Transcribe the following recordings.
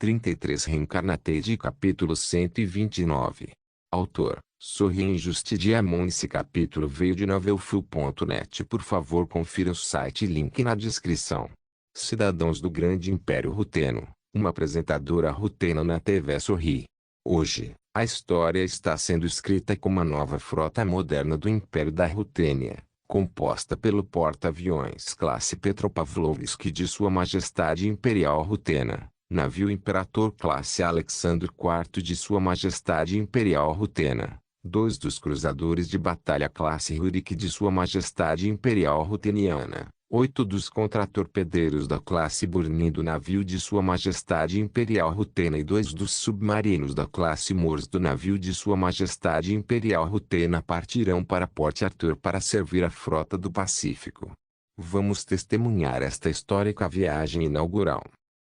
33 Reencarnated capítulo 129. Autor, Sorin Justidiamon. Esse capítulo veio de novelfull.net. Por favor confira o site e link na descrição. Cidadãos do Grande Império Ruteno, uma apresentadora rutena na TV Sorri. Hoje, a história está sendo escrita com uma nova frota moderna do Império da Rutênia, composta pelo porta-aviões classe Petropavlovsk de Sua Majestade Imperial Rutena, navio Imperator classe Alexandre IV de Sua Majestade Imperial Rutena, 2 dos cruzadores de batalha classe Rurik de Sua Majestade Imperial Ruteniana, 8 dos contratorpedeiros da classe Burni do navio de Sua Majestade Imperial Rutena e 2 dos submarinos da classe Morse do navio de Sua Majestade Imperial Rutena partirão para Port Arthur para servir a frota do Pacífico. Vamos testemunhar esta histórica viagem inaugural.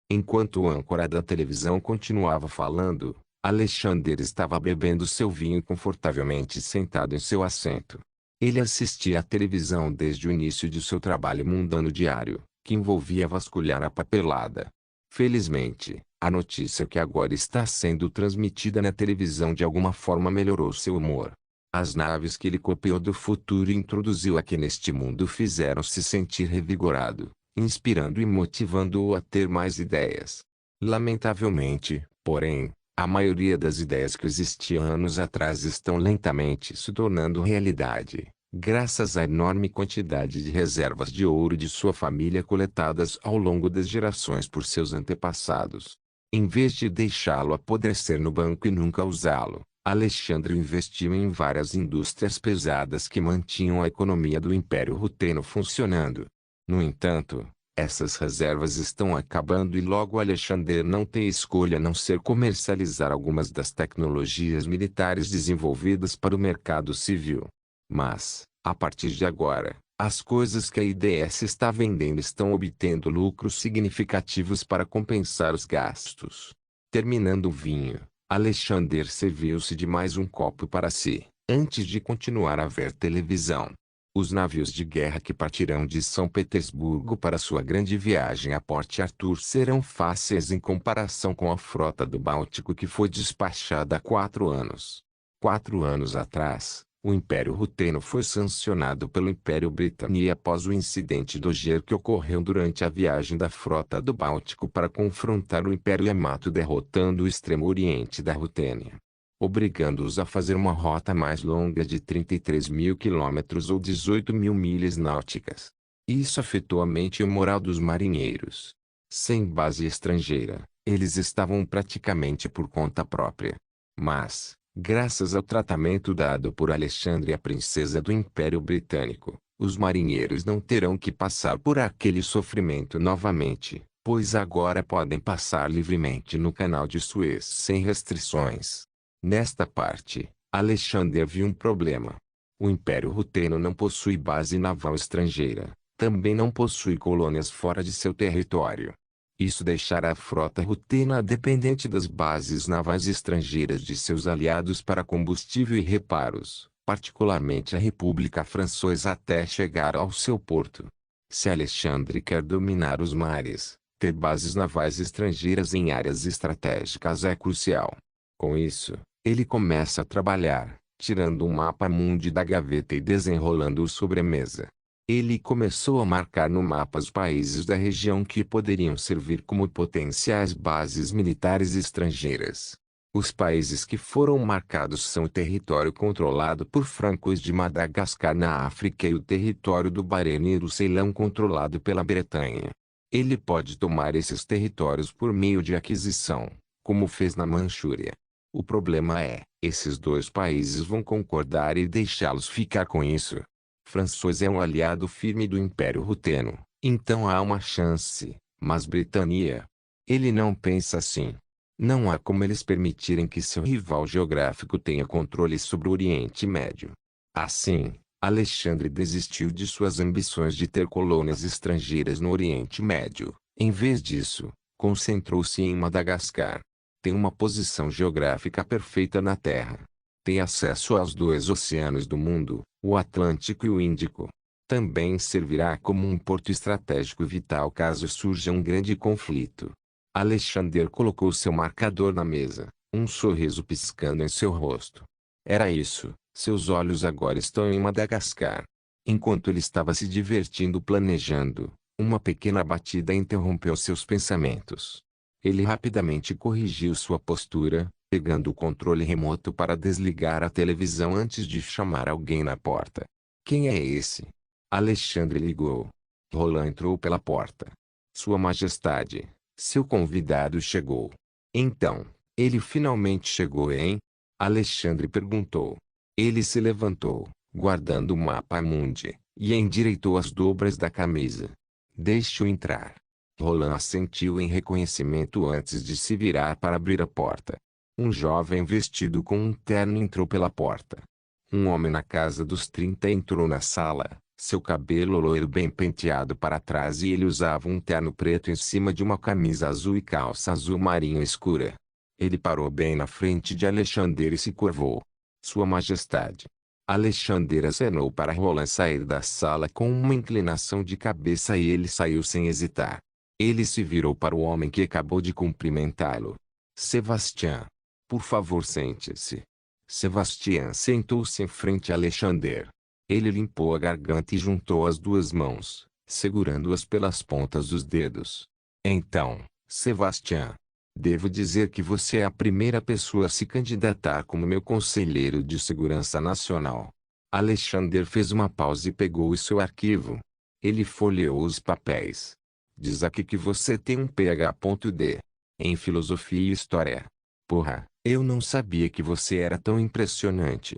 Enquanto o âncora da televisão continuava falando, Alexander estava bebendo seu vinho confortavelmente sentado em seu assento. Ele assistia à televisão desde o início de seu trabalho mundano diário, que envolvia vasculhar a papelada. Felizmente, a notícia que agora está sendo transmitida na televisão de alguma forma melhorou seu humor. As naves que ele copiou do futuro e introduziu aqui neste mundo fizeram-se sentir revigorado, inspirando e motivando-o a ter mais ideias. Lamentavelmente, porém, a maioria das ideias que existiam anos atrás estão lentamente se tornando realidade, graças à enorme quantidade de reservas de ouro de sua família coletadas ao longo das gerações por seus antepassados. Em vez de deixá-lo apodrecer no banco e nunca usá-lo, Alexandre investiu em várias indústrias pesadas que mantinham a economia do Império Ruteno funcionando. No entanto, essas reservas estão acabando e logo Alexander não tem escolha a não ser comercializar algumas das tecnologias militares desenvolvidas para o mercado civil. Mas, a partir de agora, as coisas que a IDS está vendendo estão obtendo lucros significativos para compensar os gastos. Terminando o vinho, Alexander serviu-se de mais um copo para si, antes de continuar a ver televisão. Os navios de guerra que partirão de São Petersburgo para sua grande viagem a Port Arthur serão fáceis em comparação com a frota do Báltico que foi despachada há 4 anos. 4 anos atrás, o Império Ruteno foi sancionado pelo Império Britânico após o incidente do Ger que ocorreu durante a viagem da frota do Báltico para confrontar o Império Yamato derrotando o extremo oriente da Rutênia, obrigando-os a fazer uma rota mais longa de 33 mil quilômetros ou 18 mil milhas náuticas. Isso afetou a mente e o moral dos marinheiros. Sem base estrangeira, eles estavam praticamente por conta própria. Mas, graças ao tratamento dado por Alexandre a princesa do Império Britânico, os marinheiros não terão que passar por aquele sofrimento novamente, pois agora podem passar livremente no canal de Suez sem restrições. Nesta parte, Alexander viu um problema. O Império Ruteno não possui base naval estrangeira, também não possui colônias fora de seu território. Isso deixará a frota rutena dependente das bases navais estrangeiras de seus aliados para combustível e reparos, particularmente a República Francesa até chegar ao seu porto. Se Alexandre quer dominar os mares, ter bases navais estrangeiras em áreas estratégicas é crucial. Com isso, ele começa a trabalhar, tirando um mapa mundi da gaveta e desenrolando-o sobre a mesa. Ele começou a marcar no mapa os países da região que poderiam servir como potenciais bases militares estrangeiras. Os países que foram marcados são o território controlado por francos de Madagascar na África e o território do Bahrein e do Ceilão controlado pela Bretanha. Ele pode tomar esses territórios por meio de aquisição, como fez na Manchúria. O problema é, esses 2 países vão concordar e deixá-los ficar com isso. François é um aliado firme do Império Ruteno, então há uma chance, mas Britânia? Ele não pensa assim. Não há como eles permitirem que seu rival geográfico tenha controle sobre o Oriente Médio. Assim, Alexandre desistiu de suas ambições de ter colônias estrangeiras no Oriente Médio. Em vez disso, concentrou-se em Madagascar. Tem uma posição geográfica perfeita na Terra. Tem acesso aos 2 oceanos do mundo, o Atlântico e o Índico. Também servirá como um porto estratégico vital caso surja um grande conflito. Alexander colocou seu marcador na mesa, um sorriso piscando em seu rosto. Era isso, seus olhos agora estão em Madagascar. Enquanto ele estava se divertindo planejando, uma pequena batida interrompeu seus pensamentos. Ele rapidamente corrigiu sua postura, pegando o controle remoto para desligar a televisão antes de chamar alguém na porta. Quem é esse? Alexandre ligou. Roland entrou pela porta. Sua Majestade, seu convidado chegou. Então, ele finalmente chegou, hein? Alexandre perguntou. Ele se levantou, guardando o mapa mundi, e endireitou as dobras da camisa. Deixe-o entrar. Roland assentiu em reconhecimento antes de se virar para abrir a porta. Um jovem vestido com um terno entrou pela porta. Um homem na casa dos 30 entrou na sala, seu cabelo loiro bem penteado para trás e ele usava um terno preto em cima de uma camisa azul e calça azul marinho escura. Ele parou bem na frente de Alexander e se curvou. Sua Majestade. Alexander acenou para Roland sair da sala com uma inclinação de cabeça e ele saiu sem hesitar. Ele se virou para o homem que acabou de cumprimentá-lo. Sebastian. Por favor, sente-se. Sebastian sentou-se em frente a Alexander. Ele limpou a garganta e juntou as duas mãos, segurando-as pelas pontas dos dedos. Então, Sebastian, devo dizer que você é a primeira pessoa a se candidatar como meu conselheiro de segurança nacional. Alexander fez uma pausa e pegou o seu arquivo. Ele folheou os papéis. Diz aqui que você tem um PhD em filosofia e história. Porra, eu não sabia que você era tão impressionante.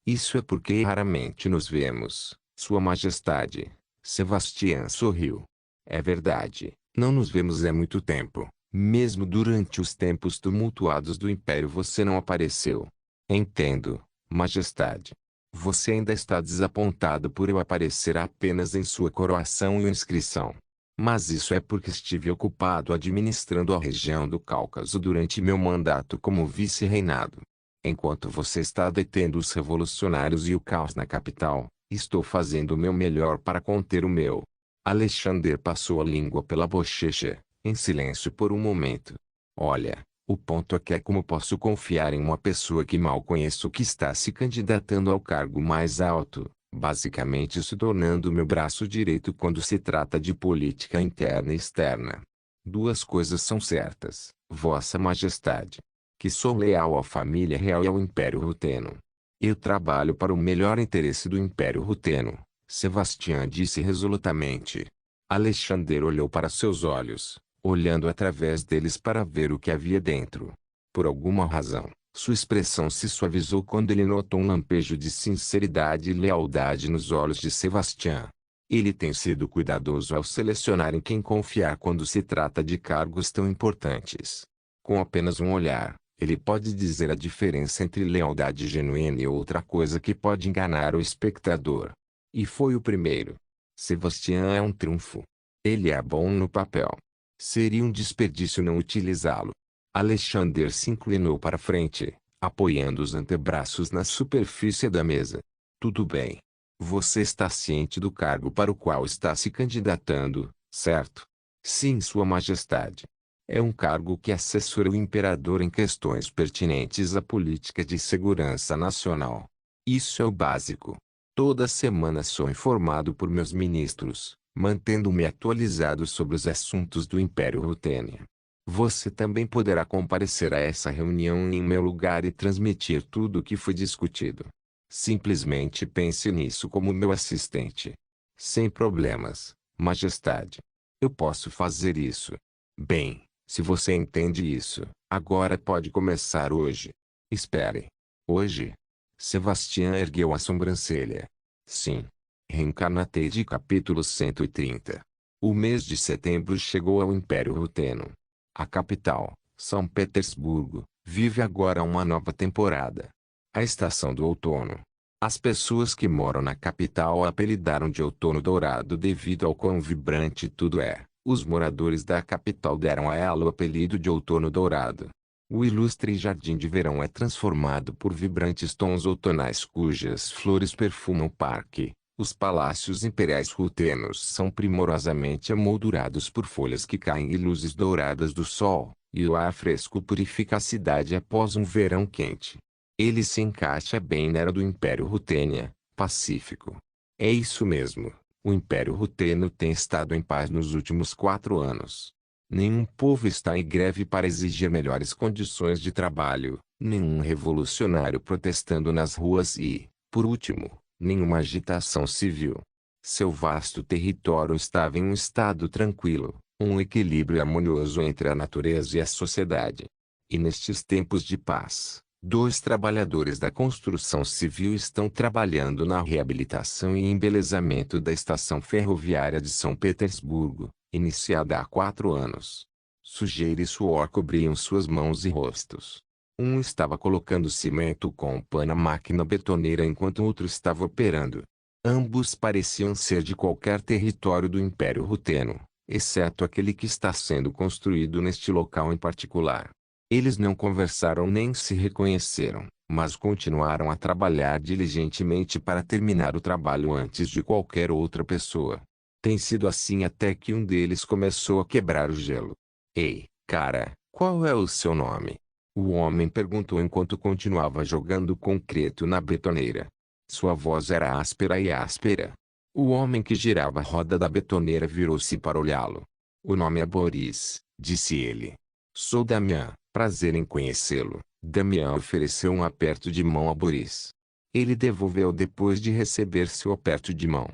Isso é porque raramente nos vemos, Sua Majestade. Sebastian sorriu. É verdade, não nos vemos há muito tempo. Mesmo durante os tempos tumultuados do Império você não apareceu. Entendo, Majestade. Você ainda está desapontado por eu aparecer apenas em sua coroação e inscrição. Mas isso é porque estive ocupado administrando a região do Cáucaso durante meu mandato como vice-reinado. Enquanto você está detendo os revolucionários e o caos na capital, estou fazendo o meu melhor para conter o meu. Alexander passou a língua pela bochecha, em silêncio por um momento. Olha, o ponto é que é como posso confiar em uma pessoa que mal conheço que está se candidatando ao cargo mais alto, basicamente se tornando meu braço direito quando se trata de política interna e externa. Duas coisas são certas, Vossa Majestade. Que sou leal à família real e ao Império Ruteno. Eu trabalho para o melhor interesse do Império Ruteno, Sebastian disse resolutamente. Alexander olhou para seus olhos, olhando através deles para ver o que havia dentro. Por alguma razão, sua expressão se suavizou quando ele notou um lampejo de sinceridade e lealdade nos olhos de Sebastian. Ele tem sido cuidadoso ao selecionar em quem confiar quando se trata de cargos tão importantes. Com apenas um olhar, ele pode dizer a diferença entre lealdade genuína e outra coisa que pode enganar o espectador. E foi o primeiro. Sebastian é um trunfo. Ele é bom no papel. Seria um desperdício não utilizá-lo. Alexander se inclinou para frente, apoiando os antebraços na superfície da mesa. Tudo bem. Você está ciente do cargo para o qual está se candidatando, certo? Sim, Sua Majestade. É um cargo que assessora o imperador em questões pertinentes à política de segurança nacional. Isso é o básico. Toda semana sou informado por meus ministros, mantendo-me atualizado sobre os assuntos do Império Rutênia. Você também poderá comparecer a essa reunião em meu lugar e transmitir tudo o que foi discutido. Simplesmente pense nisso como meu assistente. Sem problemas, Majestade. Eu posso fazer isso. Bem. Se você entende isso, agora pode começar hoje. Espere. Hoje? Sebastian ergueu a sobrancelha. Sim. Reencarnatei capítulo 130. O mês de setembro chegou ao Império Ruteno. A capital, São Petersburgo, vive agora uma nova temporada. A estação do outono. As pessoas que moram na capital a apelidaram de Outono Dourado devido ao quão vibrante tudo é. Os moradores da capital deram a ela o apelido de Outono Dourado. O ilustre jardim de verão é transformado por vibrantes tons outonais cujas flores perfumam o parque, Os palácios imperiais rutenos são primorosamente emoldurados por folhas que caem e luzes douradas do sol, e o ar fresco purifica a cidade após um verão quente. Ele se encaixa bem na era do Império Rutênia, pacífico. É isso mesmo, o Império Ruteno tem estado em paz nos últimos 4 anos. Nenhum povo está em greve para exigir melhores condições de trabalho, nenhum revolucionário protestando nas ruas e, por último, nenhuma agitação civil. Seu vasto território estava em um estado tranquilo, um equilíbrio harmonioso entre a natureza e a sociedade. E nestes tempos de paz, 2 trabalhadores da construção civil estão trabalhando na reabilitação e embelezamento da estação ferroviária de São Petersburgo, iniciada há 4 anos. Sujeira e suor cobriam suas mãos e rostos. Um estava colocando cimento com um pano na máquina betoneira enquanto o outro estava operando. Ambos pareciam ser de qualquer território do Império Ruteno, exceto aquele que está sendo construído neste local em particular. Eles não conversaram nem se reconheceram, mas continuaram a trabalhar diligentemente para terminar o trabalho antes de qualquer outra pessoa. Tem sido assim até que um deles começou a quebrar o gelo. Ei, cara, qual é o seu nome? O homem perguntou enquanto continuava jogando concreto na betoneira. Sua voz era áspera e áspera. O homem que girava a roda da betoneira virou-se para olhá-lo. O nome é Boris, disse ele. Sou Damian, prazer em conhecê-lo. Damian ofereceu um aperto de mão a Boris. Ele devolveu depois de receber seu aperto de mão.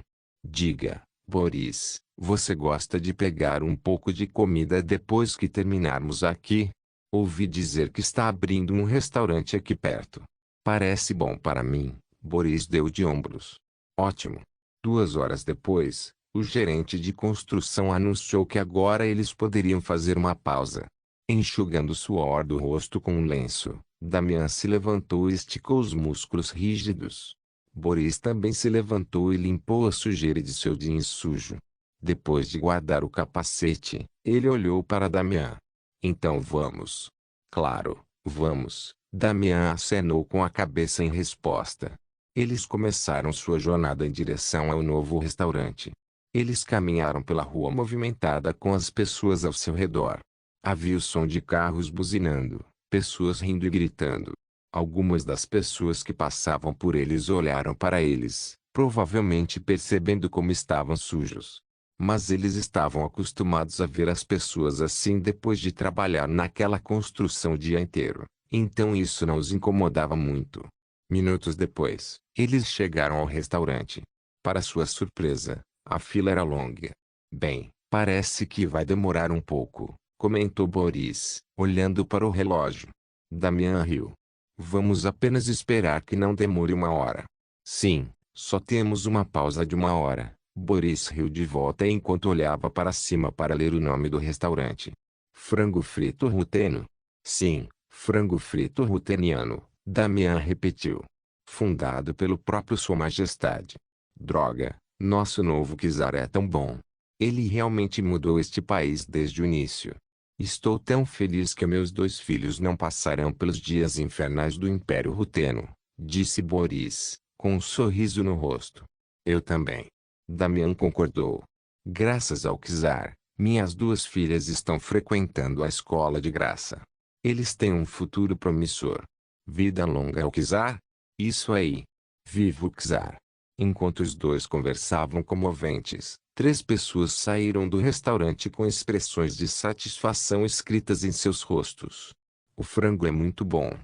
Diga, Boris, você gosta de pegar um pouco de comida depois que terminarmos aqui? Ouvi dizer que está abrindo um restaurante aqui perto. Parece bom para mim, Boris deu de ombros. Ótimo. 2 horas depois, o gerente de construção anunciou que agora eles poderiam fazer uma pausa. Enxugando o suor do rosto com um lenço, Damian se levantou e esticou os músculos rígidos. Boris também se levantou e limpou a sujeira de seu jeans sujo. Depois de guardar o capacete, ele olhou para Damian. Então vamos. Claro, vamos. Damian acenou com a cabeça em resposta. Eles começaram sua jornada em direção ao novo restaurante. Eles caminharam pela rua movimentada com as pessoas ao seu redor. Havia o som de carros buzinando, pessoas rindo e gritando. Algumas das pessoas que passavam por eles olharam para eles, provavelmente percebendo como estavam sujos. Mas eles estavam acostumados a ver as pessoas assim depois de trabalhar naquela construção o dia inteiro, então isso não os incomodava muito. Minutos depois, eles chegaram ao restaurante. Para sua surpresa, a fila era longa. Bem, parece que vai demorar um pouco, comentou Boris, olhando para o relógio. Damian riu. Vamos apenas esperar que não demore 1 hora. Sim, só temos uma pausa de 1 hora. Boris riu de volta enquanto olhava para cima para ler o nome do restaurante. Frango frito ruteno? Sim, frango frito ruteniano, Damian repetiu. Fundado pelo próprio Sua Majestade. Droga, nosso novo czar é tão bom. Ele realmente mudou este país desde o início. Estou tão feliz que meus 2 filhos não passarão pelos dias infernais do Império Ruteno, disse Boris, com um sorriso no rosto. Eu também. Damian concordou. Graças ao czar, minhas 2 filhas estão frequentando a escola de graça. Eles têm um futuro promissor. Vida longa ao czar? Isso aí. Viva o czar. Enquanto os 2 conversavam comoventes, 3 pessoas saíram do restaurante com expressões de satisfação escritas em seus rostos. O frango é muito bom.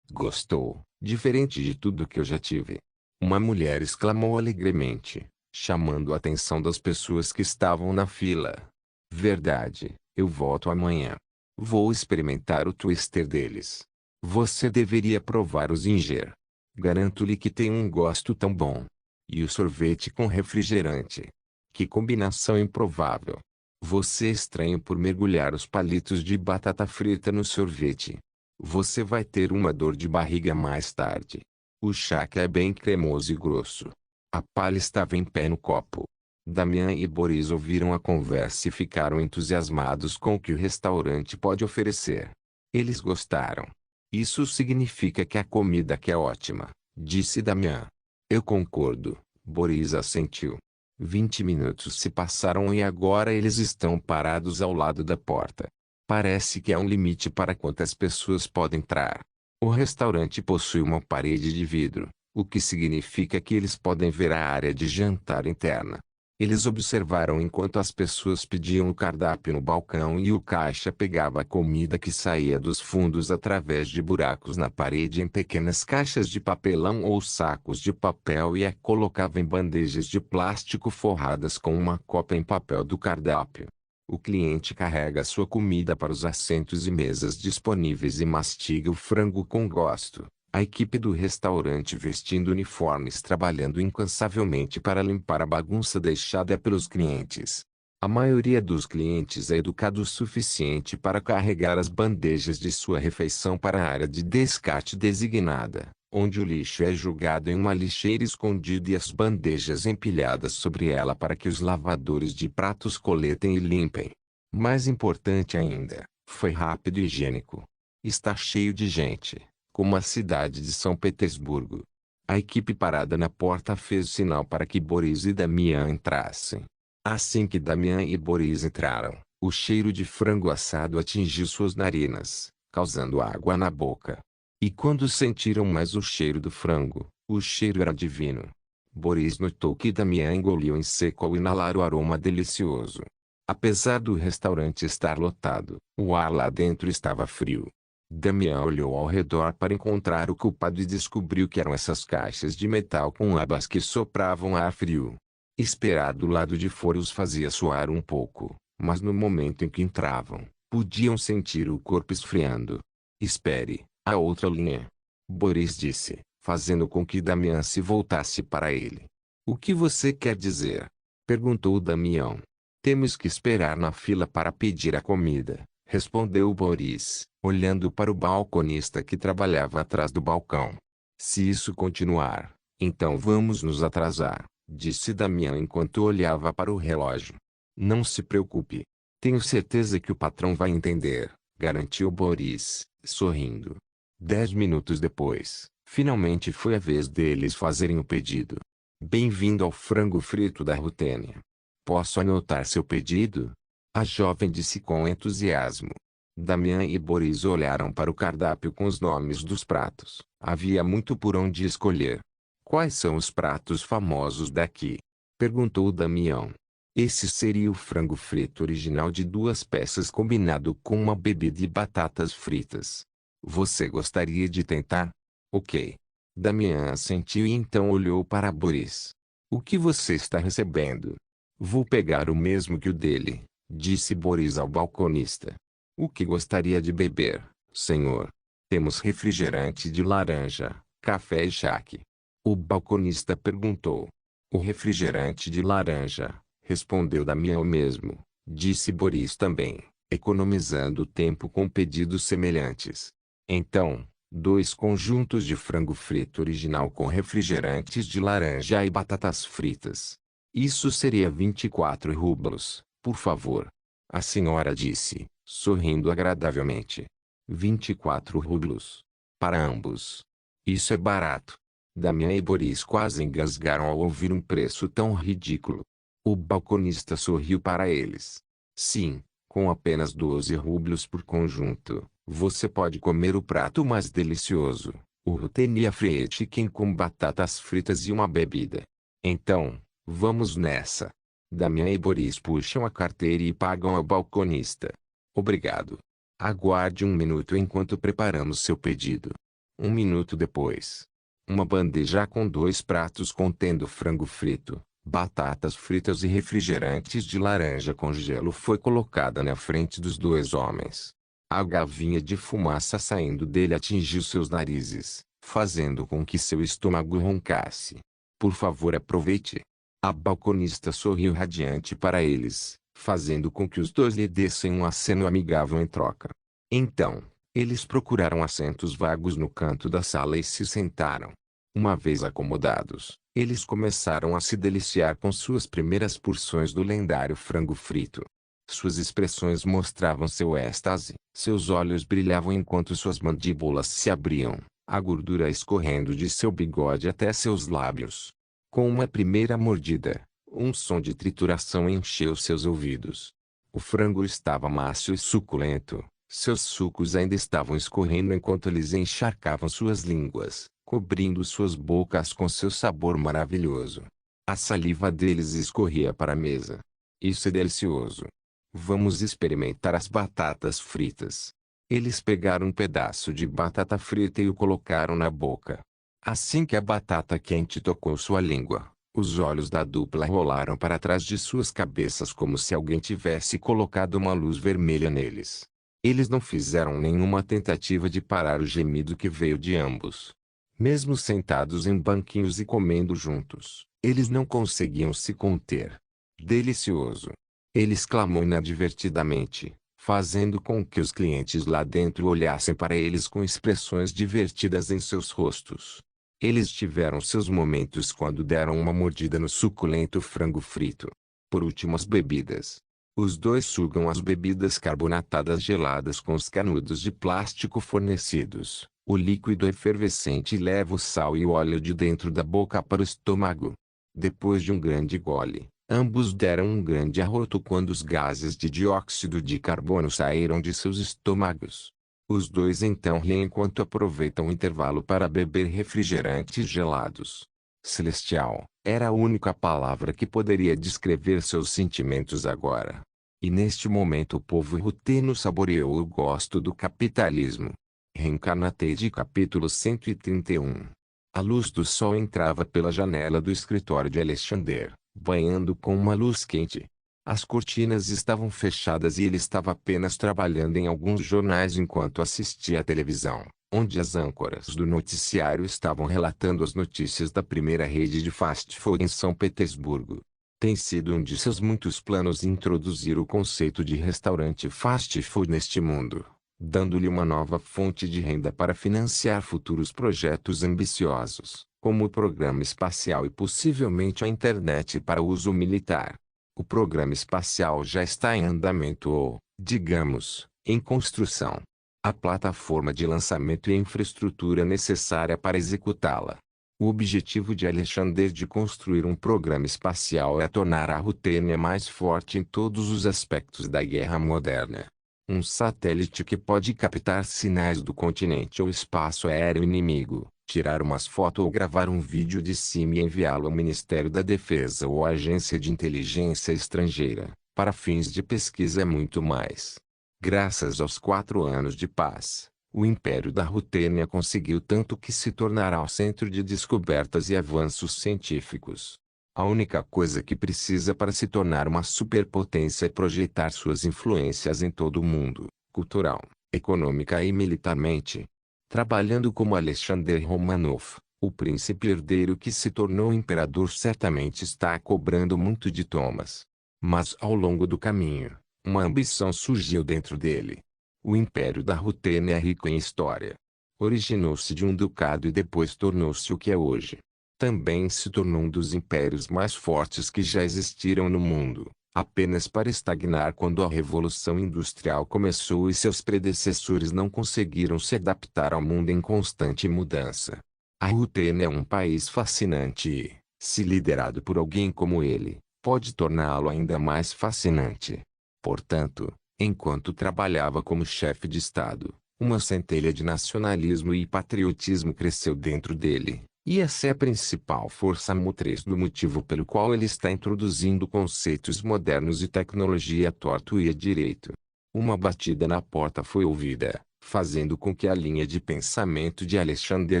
Gostou, diferente de tudo que eu já tive. Uma mulher exclamou alegremente, chamando a atenção das pessoas que estavam na fila. Verdade, eu volto amanhã. Vou experimentar o twister deles. Você deveria provar o zinger. Garanto-lhe que tem um gosto tão bom. E o sorvete com refrigerante. Que combinação improvável. Você é estranho por mergulhar os palitos de batata frita no sorvete. Você vai ter uma dor de barriga mais tarde. O chá é bem cremoso e grosso. A palha estava em pé no copo. Damian e Boris ouviram a conversa e ficaram entusiasmados com o que o restaurante pode oferecer. Eles gostaram. Isso significa que a comida aqui é ótima, disse Damian. Eu concordo, Boris assentiu. 20 minutos se passaram e agora eles estão parados ao lado da porta. Parece que há um limite para quantas pessoas podem entrar. O restaurante possui uma parede de vidro, o que significa que eles podem ver a área de jantar interna. Eles observaram enquanto as pessoas pediam o cardápio no balcão e o caixa pegava a comida que saía dos fundos através de buracos na parede em pequenas caixas de papelão ou sacos de papel e a colocava em bandejas de plástico forradas com uma cópia em papel do cardápio. O cliente carrega sua comida para os assentos e mesas disponíveis e mastiga o frango com gosto. A equipe do restaurante vestindo uniformes trabalhando incansavelmente para limpar a bagunça deixada pelos clientes. A maioria dos clientes é educado o suficiente para carregar as bandejas de sua refeição para a área de descarte designada, onde o lixo é jogado em uma lixeira escondida e as bandejas empilhadas sobre ela para que os lavadores de pratos coletem e limpem. Mais importante ainda, foi rápido e higiênico. Está cheio de gente, como a cidade de São Petersburgo. A equipe parada na porta fez sinal para que Boris e Damian entrassem. Assim que Damian e Boris entraram, o cheiro de frango assado atingiu suas narinas, causando água na boca. E quando sentiram mais o cheiro do frango, o cheiro era divino. Boris notou que Damian engoliu em seco ao inalar o aroma delicioso. Apesar do restaurante estar lotado, o ar lá dentro estava frio. Damian olhou ao redor para encontrar o culpado e descobriu que eram essas caixas de metal com abas que sopravam ar frio. Esperar do lado de fora os fazia suar um pouco, mas no momento em que entravam, podiam sentir o corpo esfriando. Espere, a outra linha. Boris disse, fazendo com que Damian se voltasse para ele. O que você quer dizer? Perguntou Damian. Temos que esperar na fila para pedir a comida, respondeu Boris, olhando para o balconista que trabalhava atrás do balcão. Se isso continuar, então vamos nos atrasar, disse Damian enquanto olhava para o relógio. Não se preocupe. Tenho certeza que o patrão vai entender, garantiu Boris, sorrindo. 10 minutos depois, finalmente foi a vez deles fazerem o pedido. Bem-vindo ao frango frito da Rutênia. Posso anotar seu pedido? A jovem disse com entusiasmo. Damian e Boris olharam para o cardápio com os nomes dos pratos. Havia muito por onde escolher. Quais são os pratos famosos daqui? Perguntou Damian. Esse seria o frango frito original de 2 peças combinado com uma bebida e batatas fritas. Você gostaria de tentar? Ok. Damian assentiu e então olhou para Boris. O que você está recebendo? Vou pegar o mesmo que o dele, disse Boris ao balconista. O que gostaria de beber, senhor? Temos refrigerante de laranja, café e charque. O balconista perguntou. O refrigerante de laranja, respondeu Damian. O mesmo, disse Boris também, economizando tempo com pedidos semelhantes. Então, 2 conjuntos de frango frito original com refrigerantes de laranja e batatas fritas. Isso seria 24 rublos, por favor. A senhora disse, sorrindo agradavelmente. 24 rublos. Para ambos. Isso é barato. Damian e Boris quase engasgaram ao ouvir um preço tão ridículo. O balconista sorriu para eles. Sim, com apenas 12 rublos por conjunto, você pode comer o prato mais delicioso, o Rutenia Fried Chicken com batatas fritas e uma bebida. Então, vamos nessa. Damian e Boris puxam a carteira e pagam ao balconista. Obrigado. Aguarde um minuto enquanto preparamos seu pedido. 1 minuto depois. Uma bandeja com 2 pratos contendo frango frito, batatas fritas e refrigerantes de laranja com gelo foi colocada na frente dos 2 homens. A gavinha de fumaça saindo dele atingiu seus narizes, fazendo com que seu estômago roncasse. Por favor, aproveite. A balconista sorriu radiante para eles, fazendo com que os 2 lhe dessem um aceno amigável em troca. Então, eles procuraram assentos vagos no canto da sala e se sentaram. Uma vez acomodados, eles começaram a se deliciar com suas primeiras porções do lendário frango frito. Suas expressões mostravam seu êxtase, seus olhos brilhavam enquanto suas mandíbulas se abriam, a gordura escorrendo de seu bigode até seus lábios. Com uma primeira mordida, um som de trituração encheu seus ouvidos. O frango estava macio e suculento. Seus sucos ainda estavam escorrendo enquanto eles encharcavam suas línguas, cobrindo suas bocas com seu sabor maravilhoso. A saliva deles escorria para a mesa. Isso é delicioso. Vamos experimentar as batatas fritas. Eles pegaram um pedaço de batata frita e o colocaram na boca. Assim que a batata quente tocou sua língua, os olhos da dupla rolaram para trás de suas cabeças como se alguém tivesse colocado uma luz vermelha neles. Eles não fizeram nenhuma tentativa de parar o gemido que veio de ambos. Mesmo sentados em banquinhos e comendo juntos, eles não conseguiam se conter. Delicioso! Ele exclamou inadvertidamente, fazendo com que os clientes lá dentro olhassem para eles com expressões divertidas em seus rostos. Eles tiveram seus momentos quando deram uma mordida no suculento frango frito. Por último, as bebidas. Os dois sugam as bebidas carbonatadas geladas com os canudos de plástico fornecidos. O líquido efervescente leva o sal e o óleo de dentro da boca para o estômago. Depois de um grande gole, ambos deram um grande arroto quando os gases de dióxido de carbono saíram de seus estômagos. Os dois então riem enquanto aproveitam o intervalo para beber refrigerantes gelados. Celestial, era a única palavra que poderia descrever seus sentimentos agora. E neste momento o povo ruteno saboreou o gosto do capitalismo. Reencarnated capítulo 131. A luz do sol entrava pela janela do escritório de Alexander, banhando com uma luz quente. As cortinas estavam fechadas e ele estava apenas trabalhando em alguns jornais enquanto assistia à televisão, onde as âncoras do noticiário estavam relatando as notícias da primeira rede de fast food em São Petersburgo. Tem sido um de seus muitos planos introduzir o conceito de restaurante fast food neste mundo, dando-lhe uma nova fonte de renda para financiar futuros projetos ambiciosos, como o programa espacial e possivelmente a internet para uso militar. O programa espacial já está em andamento ou, digamos, em construção. A plataforma de lançamento e a infraestrutura necessária para executá-la. O objetivo de Alexander de construir um programa espacial é tornar a Rutênia mais forte em todos os aspectos da guerra moderna. Um satélite que pode captar sinais do continente ou espaço aéreo inimigo, tirar umas fotos ou gravar um vídeo de cima e enviá-lo ao Ministério da Defesa ou à Agência de Inteligência Estrangeira, para fins de pesquisa e muito mais. Graças aos 4 anos de paz, o Império da Rutênia conseguiu tanto que se tornará o centro de descobertas e avanços científicos. A única coisa que precisa para se tornar uma superpotência é projetar suas influências em todo o mundo, cultural, econômica e militarmente. Trabalhando como Alexander Romanov, o príncipe herdeiro que se tornou imperador certamente está cobrando muito de Thomas. Mas ao longo do caminho, uma ambição surgiu dentro dele. O Império da Rutênia é rico em história. Originou-se de um ducado e depois tornou-se o que é hoje. Também se tornou um dos impérios mais fortes que já existiram no mundo, apenas para estagnar quando a Revolução Industrial começou e seus predecessores não conseguiram se adaptar ao mundo em constante mudança. A Rutênia é um país fascinante e, se liderado por alguém como ele, pode torná-lo ainda mais fascinante. Portanto, enquanto trabalhava como chefe de Estado, uma centelha de nacionalismo e patriotismo cresceu dentro dele. E essa é a principal força motriz do motivo pelo qual ele está introduzindo conceitos modernos e tecnologia a torto e a direito. Uma batida na porta foi ouvida, fazendo com que a linha de pensamento de Alexander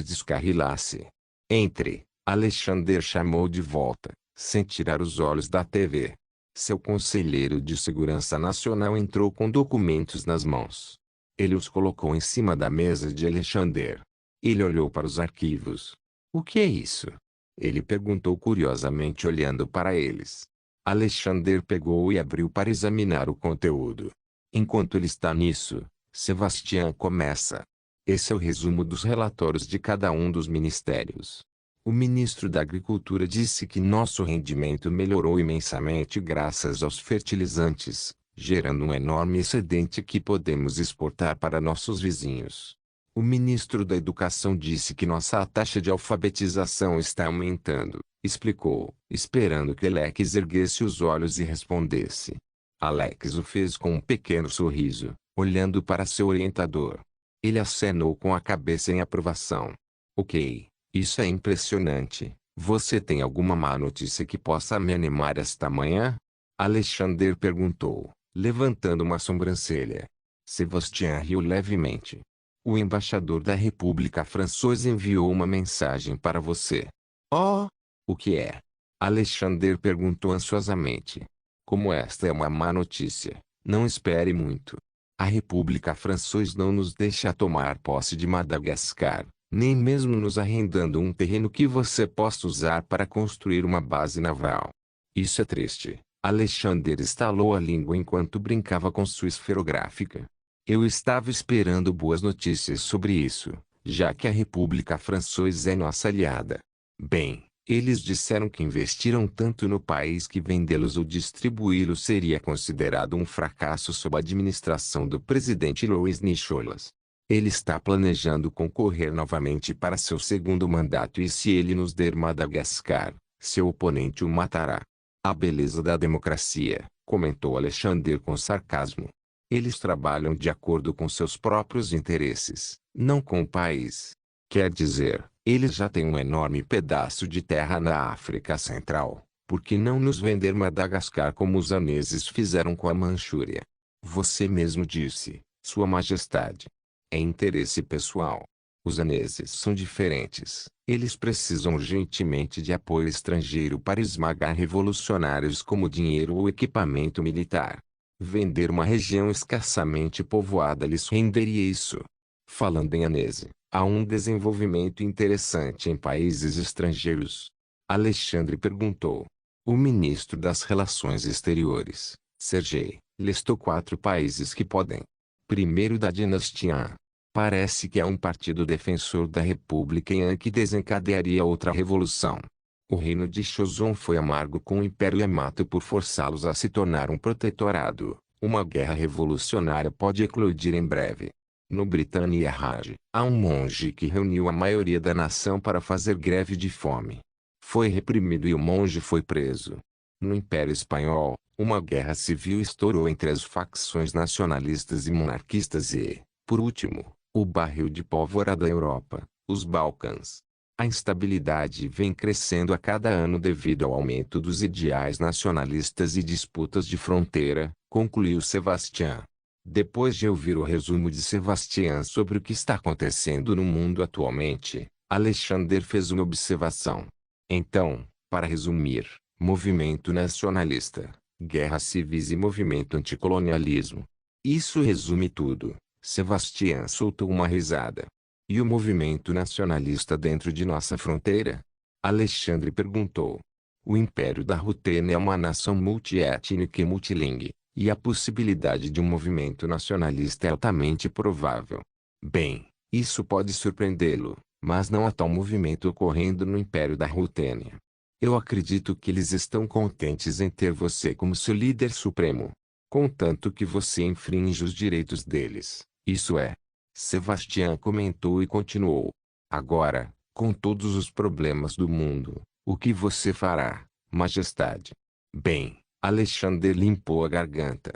descarrilasse. Entre, Alexander chamou de volta, sem tirar os olhos da TV. Seu conselheiro de segurança nacional entrou com documentos nas mãos. Ele os colocou em cima da mesa de Alexander. Ele olhou para os arquivos. O que é isso? Ele perguntou curiosamente olhando para eles. Alexander pegou e abriu para examinar o conteúdo. Enquanto ele está nisso, Sebastian começa. Esse é o resumo dos relatórios de cada um dos ministérios. O ministro da Agricultura disse que nosso rendimento melhorou imensamente graças aos fertilizantes, gerando um enorme excedente que podemos exportar para nossos vizinhos. O ministro da Educação disse que nossa taxa de alfabetização está aumentando, explicou, esperando que Alex erguesse os olhos e respondesse. Alex o fez com um pequeno sorriso, olhando para seu orientador. Ele acenou com a cabeça em aprovação. Ok, isso é impressionante. Você tem alguma má notícia que possa me animar esta manhã? Alexander perguntou, levantando uma sobrancelha. Sebastian riu levemente. O embaixador da República Francesa enviou uma mensagem para você. Oh! O que é? Alexander perguntou ansiosamente. Como esta é uma má notícia, não espere muito. A República Francesa não nos deixa tomar posse de Madagascar, nem mesmo nos arrendando um terreno que você possa usar para construir uma base naval. Isso é triste. Alexander estalou a língua enquanto brincava com sua esferográfica. Eu estava esperando boas notícias sobre isso, já que a República Francesa é nossa aliada. Bem, eles disseram que investiram tanto no país que vendê-los ou distribuí-los seria considerado um fracasso sob a administração do presidente Louis Nicholas. Ele está planejando concorrer novamente para seu segundo mandato e se ele nos der Madagascar, seu oponente o matará. A beleza da democracia, comentou Alexander com sarcasmo. Eles trabalham de acordo com seus próprios interesses, não com o país. Quer dizer, eles já têm um enorme pedaço de terra na África Central. Por que não nos vender Madagascar como os daneses fizeram com a Manchúria? Você mesmo disse, Sua Majestade. É interesse pessoal. Os daneses são diferentes. Eles precisam urgentemente de apoio estrangeiro para esmagar revolucionários como dinheiro ou equipamento militar. Vender uma região escassamente povoada lhes renderia isso. Falando em anese, há um desenvolvimento interessante em países estrangeiros. Alexandre perguntou. O ministro das Relações Exteriores, Sergei, listou 4 países que podem. Primeiro da dinastia Han. Parece que é um partido defensor da República em Han que desencadearia outra revolução. O reino de Joseon foi amargo com o Império Yamato por forçá-los a se tornar um protetorado. Uma guerra revolucionária pode eclodir em breve. No Britannia Raj, há um monge que reuniu a maioria da nação para fazer greve de fome. Foi reprimido e o monge foi preso. No Império Espanhol, uma guerra civil estourou entre as facções nacionalistas e monarquistas e, por último, o barril de pólvora da Europa, os Balcãs. A instabilidade vem crescendo a cada ano devido ao aumento dos ideais nacionalistas e disputas de fronteira, concluiu Sebastian. Depois de ouvir o resumo de Sebastian sobre o que está acontecendo no mundo atualmente, Alexander fez uma observação. Então, para resumir, movimento nacionalista, guerras civis e movimento anticolonialismo. Isso resume tudo. Sebastian soltou uma risada. E o movimento nacionalista dentro de nossa fronteira? Alexandre perguntou. O Império da Rutena é uma nação multiétnica e multilingue, e a possibilidade de um movimento nacionalista é altamente provável. Bem, isso pode surpreendê-lo, mas não há tal movimento ocorrendo no Império da Rutênia. Eu acredito que eles estão contentes em ter você como seu líder supremo. Contanto que você infringe os direitos deles, isso é. Sebastian comentou e continuou. Agora, com todos os problemas do mundo, o que você fará, Majestade? Bem, Alexander limpou a garganta.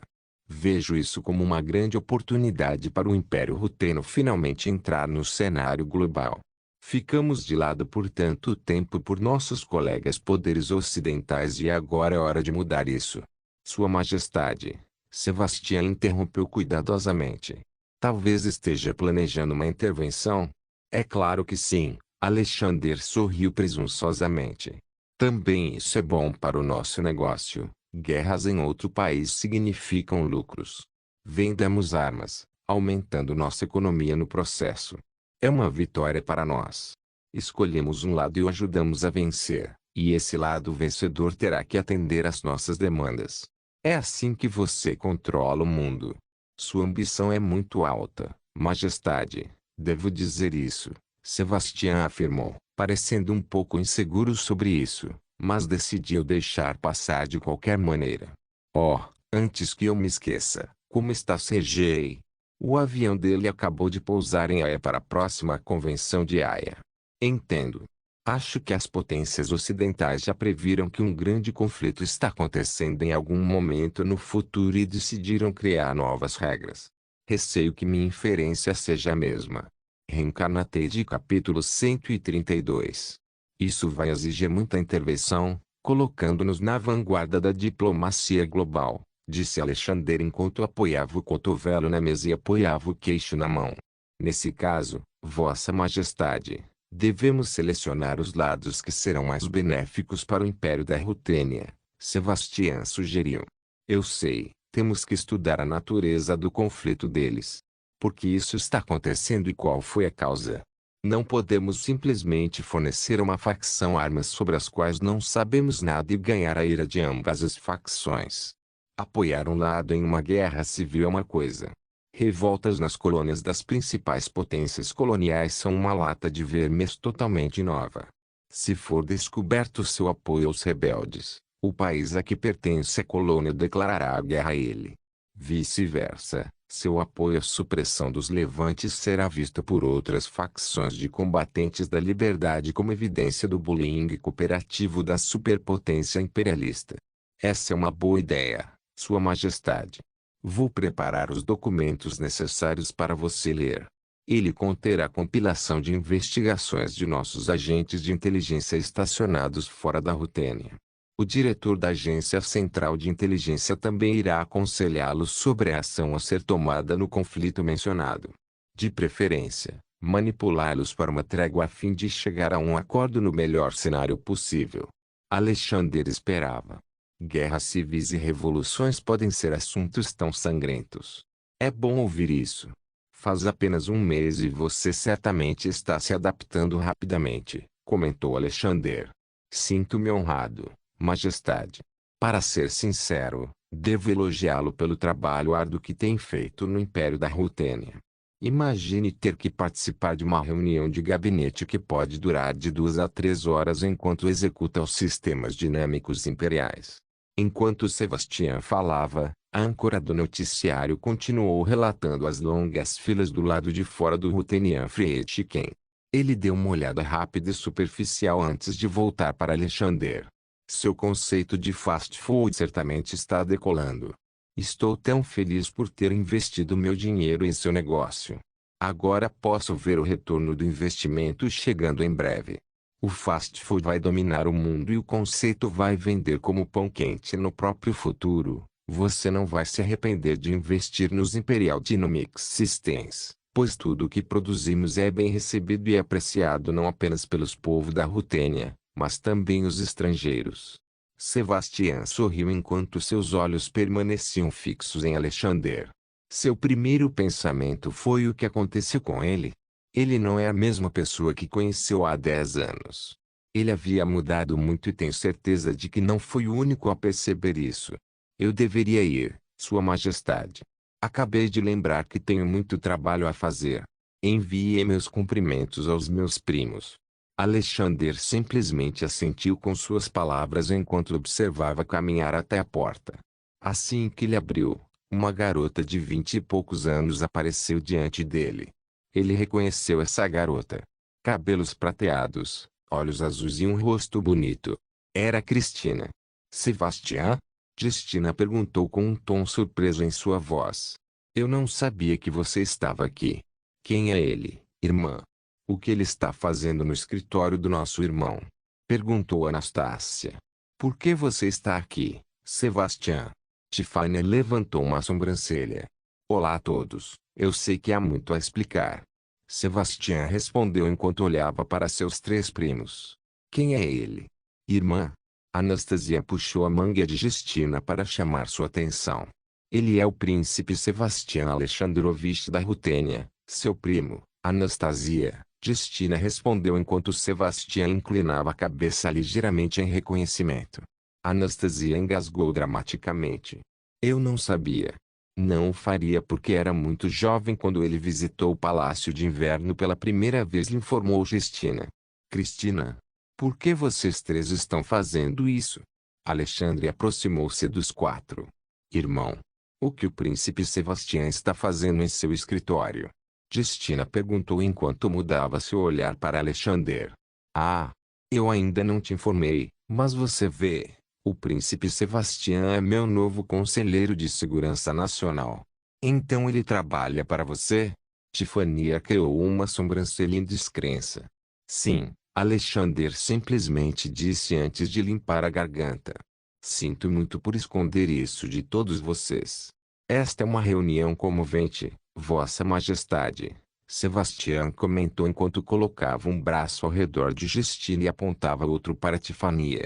Vejo isso como uma grande oportunidade para o Império Ruteno finalmente entrar no cenário global. Ficamos de lado por tanto tempo por nossos colegas poderes ocidentais e agora é hora de mudar isso. Sua Majestade, Sebastian interrompeu cuidadosamente. Talvez esteja planejando uma intervenção? É claro que sim, Alexander sorriu presunçosamente. Também isso é bom para o nosso negócio. Guerras em outro país significam lucros. Vendemos armas, aumentando nossa economia no processo. É uma vitória para nós. Escolhemos um lado e o ajudamos a vencer, e esse lado vencedor terá que atender às nossas demandas. É assim que você controla o mundo. Sua ambição é muito alta, Majestade, devo dizer isso, Sebastian afirmou, parecendo um pouco inseguro sobre isso, mas decidiu deixar passar de qualquer maneira. Oh, antes que eu me esqueça, como está Sergei? O avião dele acabou de pousar em Haia para a próxima convenção de Haia. Entendo. Acho que as potências ocidentais já previram que um grande conflito está acontecendo em algum momento no futuro e decidiram criar novas regras. Receio que minha inferência seja a mesma. Reencarnate capítulo 132. Isso vai exigir muita intervenção, colocando-nos na vanguarda da diplomacia global, disse Alexander enquanto apoiava o cotovelo na mesa e apoiava o queixo na mão. Nesse caso, Vossa Majestade, devemos selecionar os lados que serão mais benéficos para o Império da Rutênia, Sebastian sugeriu. Eu sei, temos que estudar a natureza do conflito deles. Por que isso está acontecendo e qual foi a causa? Não podemos simplesmente fornecer a uma facção armas sobre as quais não sabemos nada e ganhar a ira de ambas as facções. Apoiar um lado em uma guerra civil é uma coisa. Revoltas nas colônias das principais potências coloniais são uma lata de vermes totalmente nova. Se for descoberto seu apoio aos rebeldes, o país a que pertence a colônia declarará a guerra a ele. Vice-versa, seu apoio à supressão dos levantes será visto por outras facções de combatentes da liberdade como evidência do bullying cooperativo da superpotência imperialista. Essa é uma boa ideia, Sua Majestade. Vou preparar os documentos necessários para você ler. Ele conterá a compilação de investigações de nossos agentes de inteligência estacionados fora da Rutênia. O diretor da Agência Central de Inteligência também irá aconselhá-los sobre a ação a ser tomada no conflito mencionado. De preferência, manipulá-los para uma trégua a fim de chegar a um acordo no melhor cenário possível. Alexander esperava. Guerras civis e revoluções podem ser assuntos tão sangrentos. É bom ouvir isso. Faz apenas um mês e você certamente está se adaptando rapidamente, comentou Alexander. Sinto-me honrado, Majestade. Para ser sincero, devo elogiá-lo pelo trabalho árduo que tem feito no Império da Rutênia. Imagine ter que participar de uma reunião de gabinete que pode durar de 2 a 3 horas enquanto executa os sistemas dinâmicos imperiais. Enquanto Sebastian falava, a âncora do noticiário continuou relatando as longas filas do lado de fora do Rutenian Fried Chicken. Ele deu uma olhada rápida e superficial antes de voltar para Alexander. Seu conceito de fast food certamente está decolando. Estou tão feliz por ter investido meu dinheiro em seu negócio. Agora posso ver o retorno do investimento chegando em breve. O fast food vai dominar o mundo e o conceito vai vender como pão quente no próprio futuro. Você não vai se arrepender de investir nos Imperial Dynamics Systems, pois tudo o que produzimos é bem recebido e apreciado não apenas pelos povos da Rutênia, mas também os estrangeiros. Sebastian sorriu enquanto seus olhos permaneciam fixos em Alexander. Seu primeiro pensamento foi o que aconteceu com ele. Ele não é a mesma pessoa que conheceu há 10 anos. Ele havia mudado muito e tenho certeza de que não foi o único a perceber isso. Eu deveria ir, Sua Majestade. Acabei de lembrar que tenho muito trabalho a fazer. Envie meus cumprimentos aos meus primos. Alexander simplesmente assentiu com suas palavras enquanto observava caminhar até a porta. Assim que ele abriu, uma garota de 20 e poucos anos apareceu diante dele. Ele reconheceu essa garota. Cabelos prateados, olhos azuis e um rosto bonito. Era Cristina. Sebastian? Cristina perguntou com um tom surpreso em sua voz. Eu não sabia que você estava aqui. Quem é ele, irmã? O que ele está fazendo no escritório do nosso irmão? Perguntou Anastácia. Por que você está aqui, Sebastian? Tiffany levantou uma sobrancelha. Olá a todos, eu sei que há muito a explicar. Sebastian respondeu enquanto olhava para seus 3 primos. Quem é ele? Irmã? Anastasia puxou a manga de Justina para chamar sua atenção. Ele é o príncipe Sebastian Alexandrovich da Rutênia, seu primo, Anastasia. Justina respondeu enquanto Sebastian inclinava a cabeça ligeiramente em reconhecimento. Anastasia engasgou dramaticamente. Eu não sabia. Não o faria porque era muito jovem quando ele visitou o Palácio de Inverno pela primeira vez, lhe informou Justina. Cristina, por que vocês 3 estão fazendo isso? Alexandre aproximou-se dos 4. Irmão, o que o príncipe Sebastian está fazendo em seu escritório? Justina perguntou enquanto mudava seu olhar para Alexander. Ah, Eu ainda não te informei, mas você vê, o príncipe Sebastião é meu novo conselheiro de segurança nacional. Então ele trabalha para você? Tiffany arqueou uma sobrancelha em descrença. Sim, Alexander simplesmente disse antes de limpar a garganta. Sinto muito por esconder isso de todos vocês. Esta é uma reunião comovente, Vossa Majestade. Sebastião comentou enquanto colocava um braço ao redor de Justine e apontava outro para Tiffany.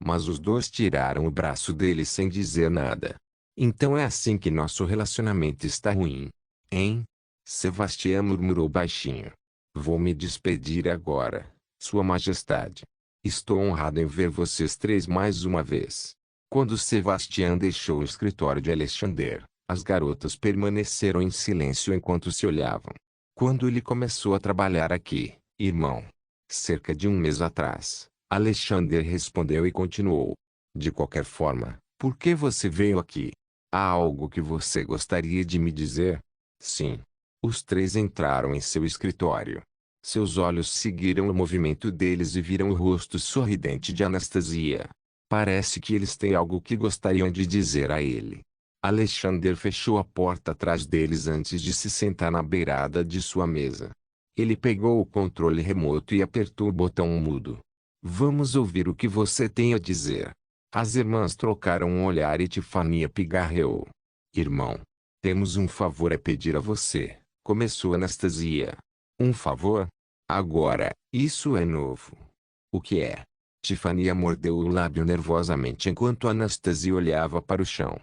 Mas os dois tiraram o braço dele sem dizer nada. Então é assim que nosso relacionamento está ruim, hein? Sebastião murmurou baixinho. Vou me despedir agora, Sua Majestade. Estou honrado em ver vocês três mais uma vez. Quando Sebastião deixou o escritório de Alexander, as garotas permaneceram em silêncio enquanto se olhavam. Quando ele começou a trabalhar aqui, irmão? Cerca de um mês atrás, Alexander respondeu e continuou. De qualquer forma, por que você veio aqui? Há algo que você gostaria de me dizer? Sim. Os três entraram em seu escritório. Seus olhos seguiram o movimento deles e viram o rosto sorridente de Anastasia. Parece que eles têm algo que gostariam de dizer a ele. Alexander fechou a porta atrás deles antes de se sentar na beirada de sua mesa. Ele pegou o controle remoto e apertou o botão mudo. Vamos ouvir o que você tem a dizer. As irmãs trocaram um olhar e Tiffany pigarreou. Irmão, temos um favor a pedir a você, começou Anastasia. Um favor? Agora, isso é novo. O que é? Tiffany mordeu o lábio nervosamente enquanto Anastasia olhava para o chão.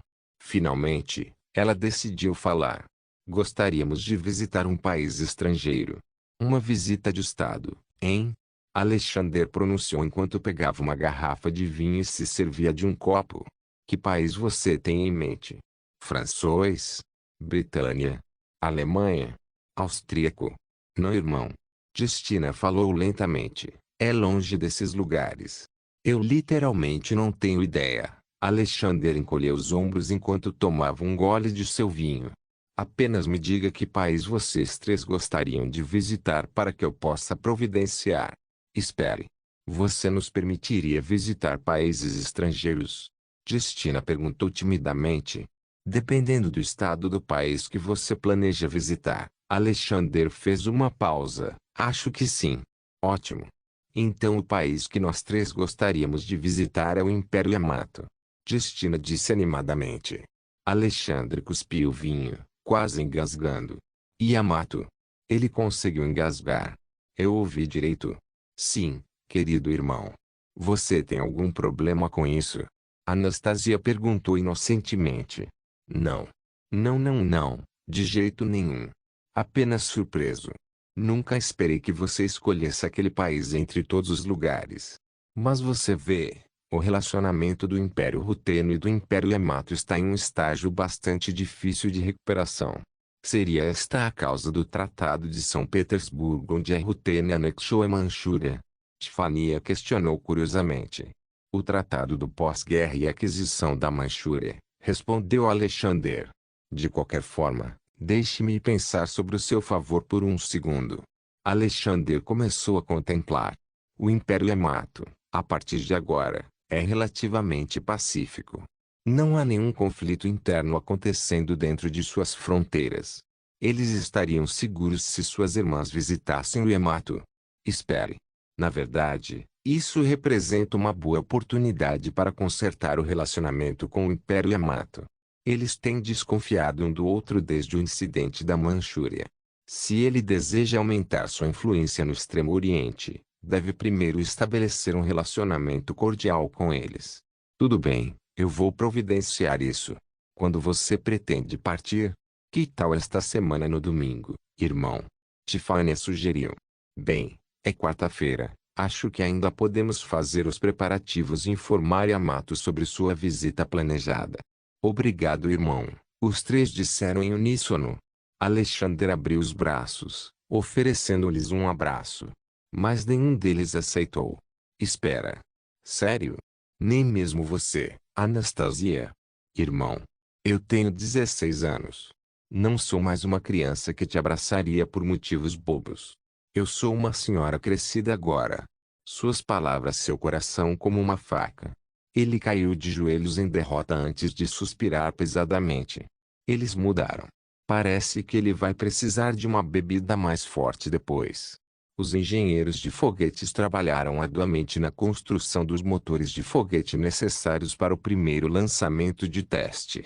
Finalmente, ela decidiu falar. Gostaríamos de visitar um país estrangeiro. Uma visita de estado, hein? Alexander pronunciou enquanto pegava uma garrafa de vinho e se servia de um copo. Que país você tem em mente? Francês? Britânia? Alemanha? Austríaco? Não, irmão. Justina falou lentamente. É longe desses lugares. Eu literalmente não tenho ideia. Alexander encolheu os ombros enquanto tomava um gole de seu vinho. Apenas me diga que país vocês três gostariam de visitar para que eu possa providenciar. Espere. Você nos permitiria visitar países estrangeiros? Justina perguntou timidamente. Dependendo do estado do país que você planeja visitar. Alexander fez uma pausa. Acho que sim. Ótimo. Então o país que nós três gostaríamos de visitar é o Império Yamato. Justina disse animadamente. Alexandre cuspiu o vinho, quase engasgando. Yamato. Ele conseguiu engasgar. Eu ouvi direito. Sim, querido irmão. Você tem algum problema com isso? Anastasia perguntou inocentemente. Não. Não, não, não, de jeito nenhum. Apenas surpreso. Nunca esperei que você escolhesse aquele país entre todos os lugares. Mas você vê, o relacionamento do Império Ruteno e do Império Yamato está em um estágio bastante difícil de recuperação. Seria esta a causa do Tratado de São Petersburgo onde a Rutene anexou a Manchúria? Tiffany questionou curiosamente. O Tratado do Pós-Guerra e a Aquisição da Manchúria, respondeu Alexander. De qualquer forma, deixe-me pensar sobre o seu favor por um segundo. Alexander começou a contemplar. O Império Yamato, a partir de agora, é relativamente pacífico. Não há nenhum conflito interno acontecendo dentro de suas fronteiras. Eles estariam seguros se suas irmãs visitassem o Yamato. Espere. Na verdade, isso representa uma boa oportunidade para consertar o relacionamento com o Império Yamato. Eles têm desconfiado um do outro desde o incidente da Manchúria. Se ele deseja aumentar sua influência no Extremo Oriente, deve primeiro estabelecer um relacionamento cordial com eles. Tudo bem, eu vou providenciar isso. Quando você pretende partir? Que tal esta semana no domingo, irmão? Tiffany sugeriu. Bem, é quarta-feira. Acho que ainda podemos fazer os preparativos e informar Yamato sobre sua visita planejada. Obrigado, irmão, os três disseram em uníssono. Alexander abriu os braços, oferecendo-lhes um abraço. Mas nenhum deles aceitou. Espera. Sério? Nem mesmo você, Anastasia? Irmão, eu tenho 16 anos. Não sou mais uma criança que te abraçaria por motivos bobos. Eu sou uma senhora crescida agora. Suas palavras seu coração como uma faca. Ele caiu de joelhos em derrota antes de suspirar pesadamente. Eles mudaram. Parece que ele vai precisar de uma bebida mais forte depois. Os engenheiros de foguetes trabalharam arduamente na construção dos motores de foguete necessários para o primeiro lançamento de teste.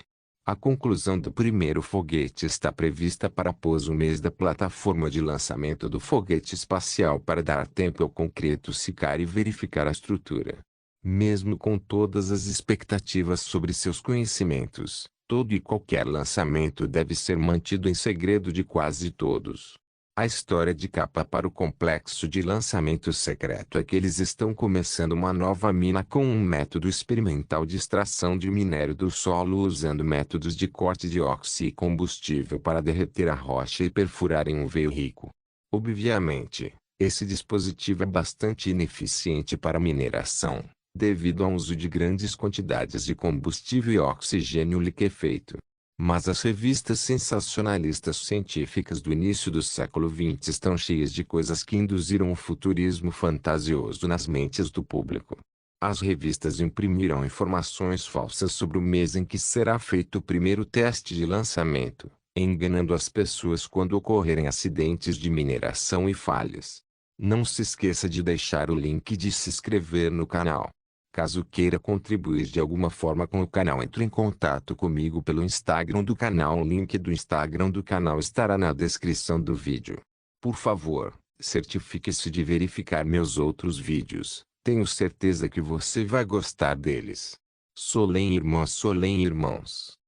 A conclusão do primeiro foguete está prevista para após o mês da plataforma de lançamento do foguete espacial para dar tempo ao concreto secar e verificar a estrutura. Mesmo com todas as expectativas sobre seus conhecimentos, todo e qualquer lançamento deve ser mantido em segredo de quase todos. A história de capa para o complexo de lançamento secreto é que eles estão começando uma nova mina com um método experimental de extração de minério do solo usando métodos de corte de oxicombustível para derreter a rocha e perfurar em um veio rico. Obviamente, esse dispositivo é bastante ineficiente para mineração, devido ao uso de grandes quantidades de combustível e oxigênio liquefeito. Mas as revistas sensacionalistas científicas do início do século XX estão cheias de coisas que induziram o futurismo fantasioso nas mentes do público. As revistas imprimiram informações falsas sobre o mês em que será feito o primeiro teste de lançamento, enganando as pessoas quando ocorrerem acidentes de mineração e falhas. Não se esqueça de deixar o link de se inscrever no canal. Caso queira contribuir de alguma forma com o canal, entre em contato comigo pelo Instagram do canal. O link do Instagram do canal estará na descrição do vídeo. Por favor, certifique-se de verificar meus outros vídeos. Tenho certeza que você vai gostar deles. Solém irmãs, solém irmãos.